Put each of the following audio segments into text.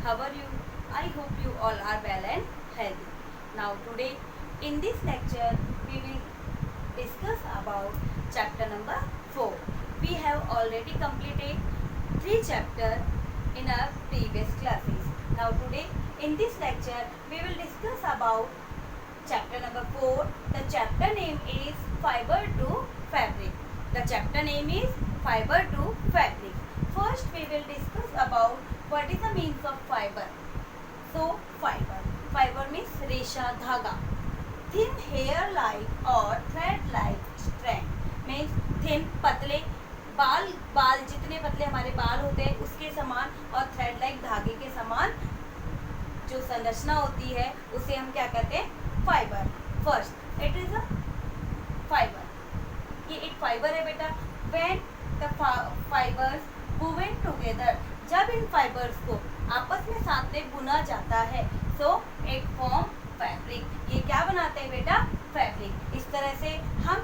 How are you? I hope you all are well and healthy. Now today in this lecture we will discuss about chapter number 4. We have already completed 3 chapters in our previous classes. Now today in this lecture we will discuss about chapter number 4. The chapter name is Fiber to Fabric. The chapter name is Fiber to Fabric. First we will discuss about what is the means of fiber. So fiber. Fiber means रेशा धागा. Thin hair like or thread like strand means thin पतले बाल जितने पतले हमारे बाल होते हैं उसके समान और थ्रेड लाइक धागे के समान जो संरचना होती है उसे हम क्या कहते हैं fibre. First it is a fibre. ये एक फाइबर है बेटा. When the fibres woven together, जब इन फाइबर्स को आपस में साथ में बुना जाता है सो इट फॉर्म फैब्रिक. ये क्या बनाते हैं बेटा? फैब्रिक. इस तरह से हम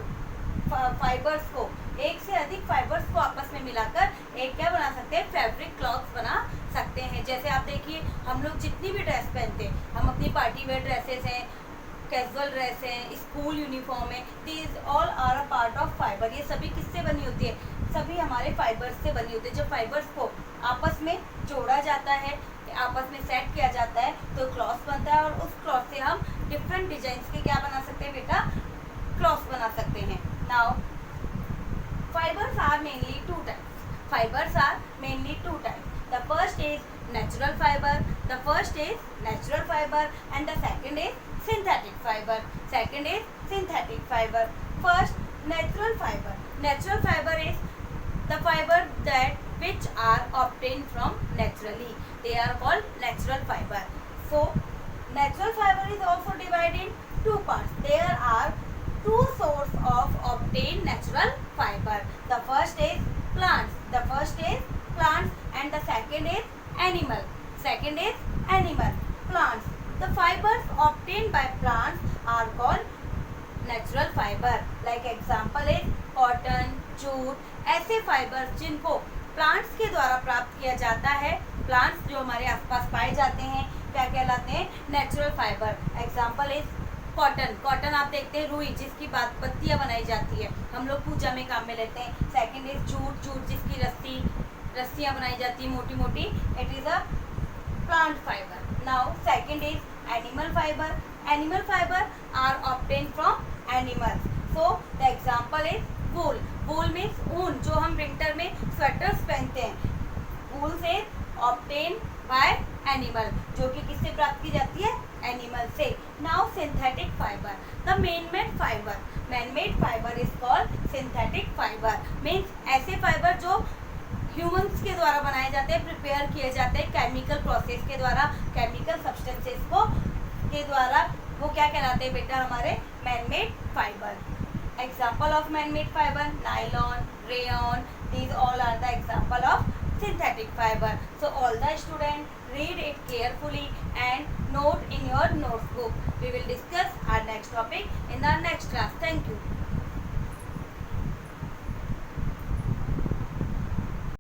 फाइबर्स को एक से अधिक फाइबर्स को आपस में मिलाकर एक क्या बना सकते हैं? फैब्रिक क्लॉथ्स बना सकते हैं. जैसे आप देखिए हम लोग जितनी भी ड्रेस पहनते हैं, हम अपनी पार्टी वेयर ड्रेसेस हैं, कैजुअल ड्रेस हैं, स्कूल यूनिफॉर्म है, these all are a part of fibre. ये सभी किससे बनी होती है? सभी हमारे फाइबर्स से बनी होती है. जब फाइबर्स को आपस में जोड़ा जाता है, आपस में सेट किया जाता है तो क्लॉथ बनता है और उस क्लॉथ से हम डिफरेंट डिजाइन के क्या बना सकते हैं बेटा? क्लॉथ बना सकते हैं. Now fibers are mainly two types. Fibers are mainly two types. The first is natural fiber. The first is natural fiber and the second is synthetic fiber. Second is synthetic fiber. First, natural fiber. Natural fiber is the fiber that which are obtained from naturally. They are called natural fiber. So, natural fiber is also divided in two parts. There are two sources of obtained natural fiber. The first is plants. The first is plants and the second is animal. Second is animal. Plants. The fibers obtained by plants are called natural fiber. Like example is cotton, jute. ऐसे fibres जिनको plants के द्वारा प्राप्त किया जाता है, plants जो हमारे आसपास पाए जाते हैं, क्या कहलाते हैं? Natural fibre. Example is cotton. Cotton आप देखते हैं रुई जिसकी पत्तियां बनाई जाती है, हम लोग पूजा में काम में लेते हैं. Second is jute. जूट जिसकी रस्सियां बनाई जाती है मोटी मोटी. It is a plant fibre. Now second is animal fibre. Animal fibre are obtain from animals. So the example is wool. Wool means ऊन, जो हम विंटर में स्वेटर्स पहनते हैं. वूल से ऑब्टेन बाय एनिमल, जो कि किससे प्राप्त की जाती है? एनिमल से. Now synthetic fibre. The man made fibre. Man made fibre is called synthetic fibre. Means ऐसे फाइबर जो ह्यूमंस के द्वारा बनाए जाते हैं, प्रिपेयर किए जाते हैं केमिकल प्रोसेस के द्वारा, केमिकल सब्सटेंसेस को के द्वारा, वो क्या कहलाते हैं बेटा? हमारे man made fibre. Example of man-made fiber: nylon, rayon. These all are the example of synthetic fiber. So all the students read it carefully and note in your notebook. We will discuss our next topic in our next class. Thank you.